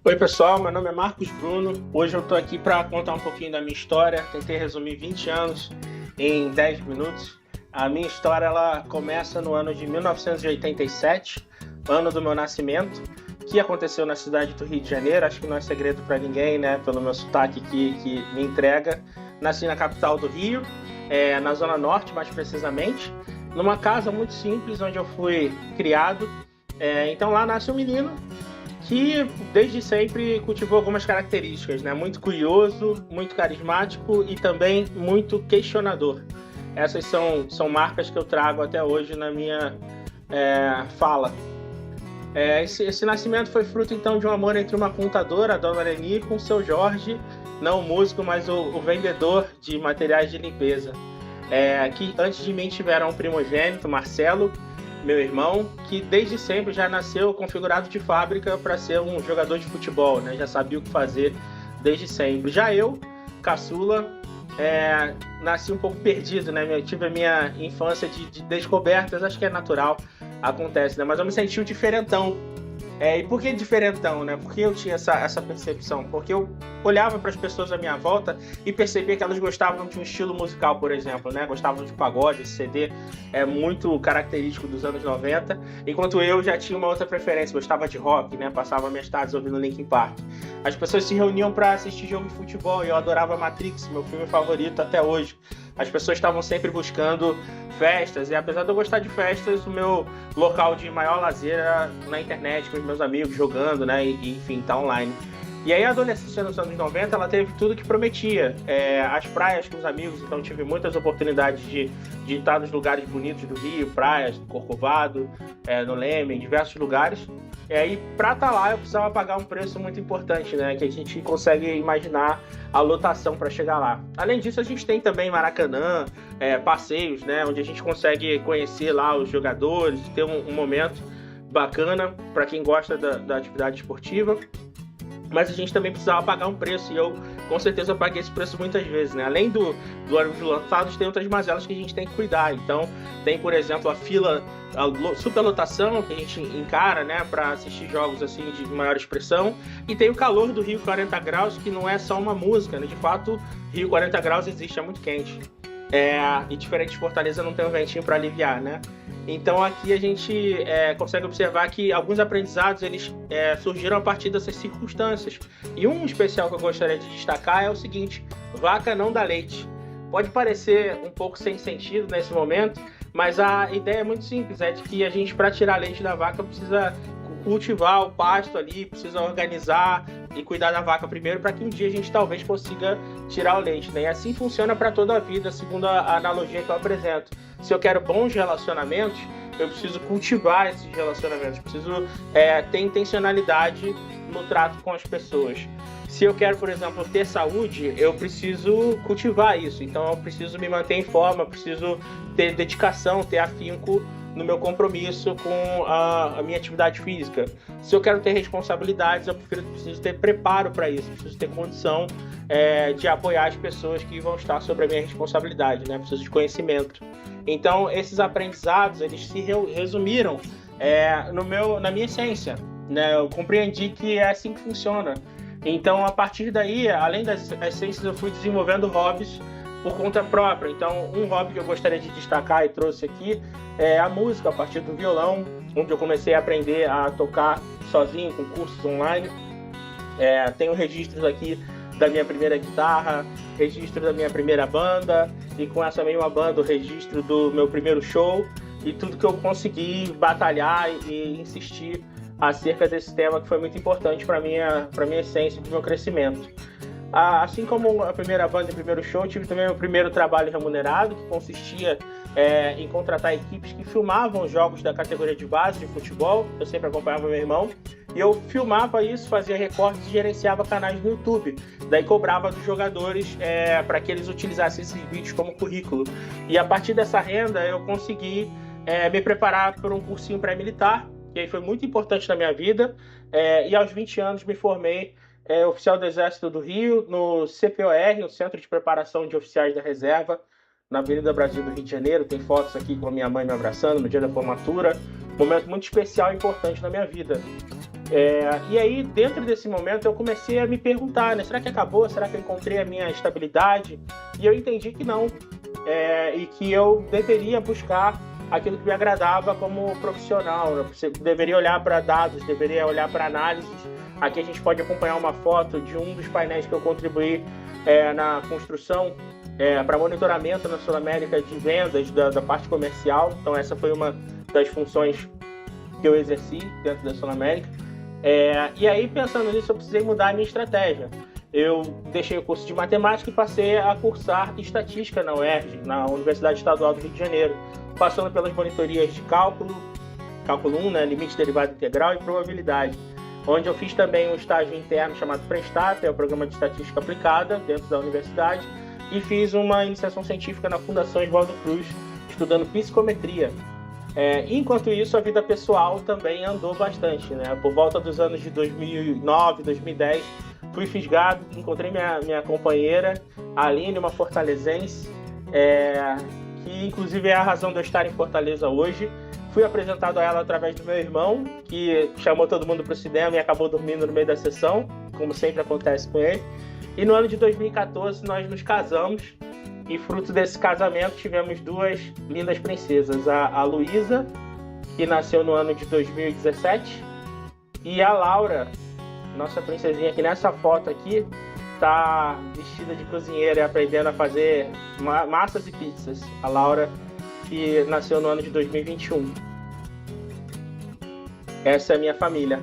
Oi, pessoal, meu nome é Marcos Bruno. Hoje eu estou aqui para contar um pouquinho da minha história. Tentei resumir 20 anos em 10 minutos. A minha história ela começa no ano de 1987, ano do meu nascimento, que aconteceu na cidade do Rio de Janeiro. Acho que não é segredo para ninguém, né? Pelo meu sotaque que me entrega. Nasci na capital do Rio, na Zona Norte, mais precisamente, numa casa muito simples onde eu fui criado. Então lá nasce um menino que desde sempre cultivou algumas características, né? Muito curioso, muito carismático e também muito questionador. Essas são marcas que eu trago até hoje na minha fala. Esse nascimento foi fruto então de um amor entre uma contadora, a dona Leni, com o seu Jorge, não o músico, mas o vendedor de materiais de limpeza. Que antes de mim tiveram um primogênito, Marcelo, meu irmão, que desde sempre já nasceu configurado de fábrica para ser um jogador de futebol, né? Já sabia o que fazer desde sempre. Já eu, caçula, nasci um pouco perdido, né? Eu tive a minha infância de descobertas, acho que é natural, acontece, né? Mas eu me senti um diferentão. E por que diferentão, né? Porque eu tinha essa percepção? Porque eu olhava para as pessoas à minha volta e percebia que elas gostavam de um estilo musical, por exemplo, né? Gostavam de pagode, esse CD é muito característico dos anos 90, enquanto eu já tinha uma outra preferência, gostava de rock, né? Passava minhas tardes ouvindo Linkin Park. As pessoas se reuniam para assistir jogo de futebol e eu adorava Matrix, meu filme favorito até hoje. As pessoas estavam sempre buscando festas, e apesar de eu gostar de festas, o meu local de maior lazer era na internet, com os meus amigos, jogando, né? E enfim, tá online. E aí a adolescência nos anos 90, ela teve tudo que prometia. As praias com os amigos, então tive muitas oportunidades de estar nos lugares bonitos do Rio, praias, do Corcovado, no Leme, em diversos lugares. E para estar lá eu precisava pagar um preço muito importante, né? Que a gente consegue imaginar a lotação para chegar lá. Além disso, a gente tem também Maracanã, passeios, né? Onde a gente consegue conhecer lá os jogadores, ter um momento bacana para quem gosta da atividade esportiva. Mas a gente também precisava pagar um preço, e eu com certeza paguei esse preço muitas vezes, né? Além do ônibus lançados, tem outras mazelas que a gente tem que cuidar. Então, tem, por exemplo, a fila, a superlotação que a gente encara, né, para assistir jogos assim de maior expressão, e tem o calor do Rio 40 graus, que não é só uma música, né? De fato, Rio 40 graus existe, é muito quente. E diferente de Fortaleza, não tem um ventinho para aliviar, né? Então aqui a gente consegue observar que alguns aprendizados eles surgiram a partir dessas circunstâncias. E um especial que eu gostaria de destacar é o seguinte: vaca não dá leite. Pode parecer um pouco sem sentido nesse momento, mas a ideia é muito simples, é de que a gente, para tirar leite da vaca, precisa cultivar o pasto ali, precisa organizar e cuidar da vaca primeiro, para que um dia a gente talvez consiga tirar o leite, né? E assim funciona para toda a vida, segundo a analogia que eu apresento. Se eu quero bons relacionamentos, eu preciso cultivar esses relacionamentos, preciso ter intencionalidade no trato com as pessoas. Se eu quero, por exemplo, ter saúde, eu preciso cultivar isso. Então eu preciso me manter em forma, preciso ter dedicação, ter afinco no meu compromisso com a minha atividade física. Se eu quero ter responsabilidades, eu preciso ter preparo para isso, preciso ter condição de apoiar as pessoas que vão estar sobre a minha responsabilidade, né? Preciso de conhecimento. Então, esses aprendizados, eles se resumiram na minha essência, né? Eu compreendi que é assim que funciona. Então, a partir daí, além das essências, eu fui desenvolvendo hobbies por conta própria. Então, um hobby que eu gostaria de destacar e trouxe aqui é a música, a partir do violão, onde eu comecei a aprender a tocar sozinho, com cursos online. Tenho registros aqui da minha primeira guitarra, registro da minha primeira banda, e com essa mesma banda o registro do meu primeiro show, e tudo que eu consegui batalhar e insistir acerca desse tema que foi muito importante para minha essência e para o meu crescimento. Assim como a primeira banda e o primeiro show, tive também o primeiro trabalho remunerado, que consistia em contratar equipes que filmavam jogos da categoria de base de futebol. Eu sempre acompanhava meu irmão, e eu filmava isso, fazia recortes e gerenciava canais no YouTube. Daí cobrava dos jogadores para que eles utilizassem esses vídeos como currículo. E a partir dessa renda eu consegui me preparar para um cursinho pré-militar, que aí foi muito importante na minha vida, e aos 20 anos me formei oficial do Exército do Rio, no CPOR, no Centro de Preparação de Oficiais da Reserva, na Avenida Brasil do Rio de Janeiro. Tem fotos aqui com a minha mãe me abraçando no dia da formatura. Momento muito especial e importante na minha vida. E aí, dentro desse momento, eu comecei a me perguntar, né? Será que acabou? Será que eu encontrei a minha estabilidade? E eu entendi que não. E que eu deveria buscar aquilo que me agradava como profissional. Você deveria olhar para dados, deveria olhar para análises. Aqui a gente pode acompanhar uma foto de um dos painéis que eu contribuí na construção para monitoramento na Sul América de vendas da parte comercial. Então essa foi uma das funções que eu exerci dentro da Sul América. E aí, pensando nisso, eu precisei mudar a minha estratégia. Eu deixei o curso de matemática e passei a cursar estatística na UERJ, na Universidade Estadual do Rio de Janeiro, passando pelas monitorias de cálculo 1, né, limite derivada integral e probabilidade, onde eu fiz também um estágio interno chamado PRESTAP, o Programa de Estatística Aplicada, dentro da universidade, e fiz uma iniciação científica na Fundação Oswaldo Cruz, estudando psicometria. Enquanto isso, a vida pessoal também andou bastante, né? Por volta dos anos de 2009, 2010, fui fisgado, encontrei minha companheira, a Aline, uma fortalezense, que inclusive é a razão de eu estar em Fortaleza hoje. Fui apresentado a ela através do meu irmão, que chamou todo mundo para o cinema e acabou dormindo no meio da sessão, como sempre acontece com ele. E no ano de 2014 nós nos casamos, e fruto desse casamento tivemos duas lindas princesas, a Luísa, que nasceu no ano de 2017, e a Laura, nossa princesinha, que nessa foto aqui está vestida de cozinheira e aprendendo a fazer massas e pizzas. A Laura, que nasceu no ano de 2021. Essa é a minha família.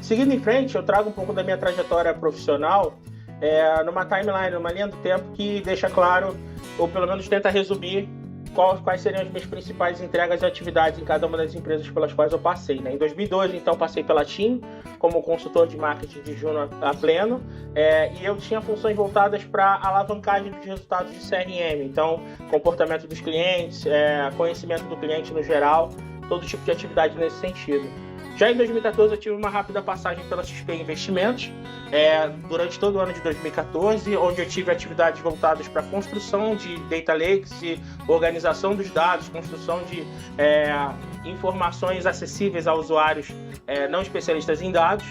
Seguindo em frente, eu trago um pouco da minha trajetória profissional numa timeline, numa linha do tempo que deixa claro, ou pelo menos tenta resumir, quais seriam as minhas principais entregas e atividades em cada uma das empresas pelas quais eu passei, né? Em 2012, então, passei pela TIM como consultor de marketing de júnior a pleno, e eu tinha funções voltadas para alavancagem dos resultados de CRM, então comportamento dos clientes, conhecimento do cliente no geral, todo tipo de atividade nesse sentido. Já em 2014 eu tive uma rápida passagem pela XP Investimentos, durante todo o ano de 2014, onde eu tive atividades voltadas para a construção de data lakes e organização dos dados, construção de informações acessíveis a usuários não especialistas em dados.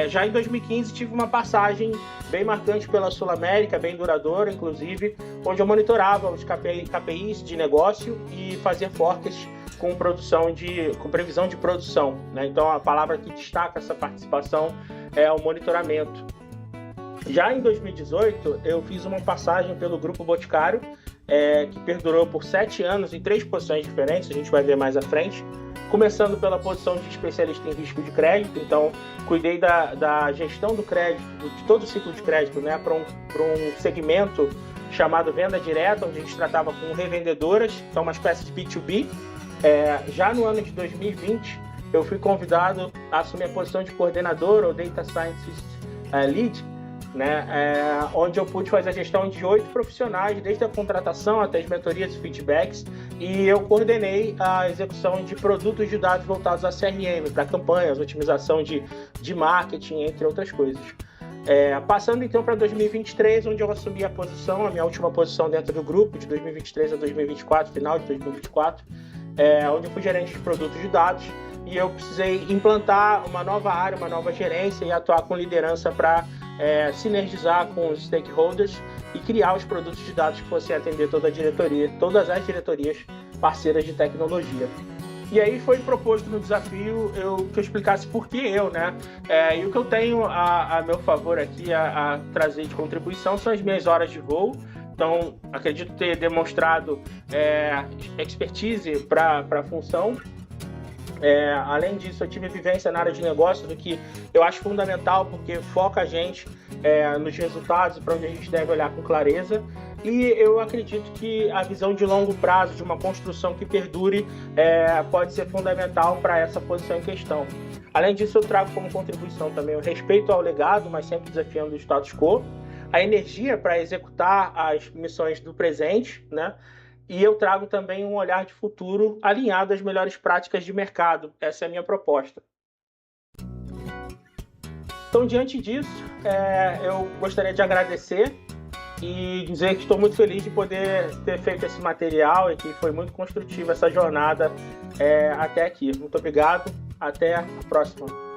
Já em 2015 tive uma passagem bem marcante pela Sul América, bem duradoura inclusive, onde eu monitorava os KPIs de negócio e fazia forecasts com previsão de produção, né? Então a palavra que destaca essa participação é o monitoramento. Já em 2018 eu fiz uma passagem pelo Grupo Boticário, que perdurou por 7 anos em 3 posições diferentes, a gente vai ver mais à frente. Começando pela posição de especialista em risco de crédito, então cuidei da gestão do crédito, de todo o ciclo de crédito, né, para um segmento chamado venda direta, onde a gente tratava com revendedoras, então uma espécie de B2B. Já no ano de 2020, eu fui convidado a assumir a posição de coordenador ou Data Scientist Lead, né, onde eu pude fazer a gestão de 8 profissionais, desde a contratação até as mentorias e feedbacks, e eu coordenei a execução de produtos de dados voltados a CRM, para campanhas, otimização de marketing, entre outras coisas. Passando então para 2023, onde eu assumi a minha última posição dentro do grupo, de 2023 a 2024, final de 2024, onde eu fui gerente de produtos de dados, e eu precisei implantar uma nova área, uma nova gerência e atuar com liderança para sinergizar com os stakeholders e criar os produtos de dados que fossem atender todas as diretorias parceiras de tecnologia. E aí foi proposto no desafio que eu explicasse por que eu, né? E o que eu tenho a meu favor aqui a trazer de contribuição são as minhas horas de voo. Então, acredito ter demonstrado expertise para a função. Além disso, eu tive vivência na área de negócios, o que eu acho fundamental, porque foca a gente nos resultados, para onde a gente deve olhar com clareza. E eu acredito que a visão de longo prazo, de uma construção que perdure, pode ser fundamental para essa posição em questão. Além disso, eu trago como contribuição também o respeito ao legado, mas sempre desafiando o status quo, a energia para executar as missões do presente, né? E eu trago também um olhar de futuro alinhado às melhores práticas de mercado. Essa é a minha proposta. Então, diante disso, eu gostaria de agradecer e dizer que estou muito feliz de poder ter feito esse material e que foi muito construtiva essa jornada até aqui. Muito obrigado, até a próxima.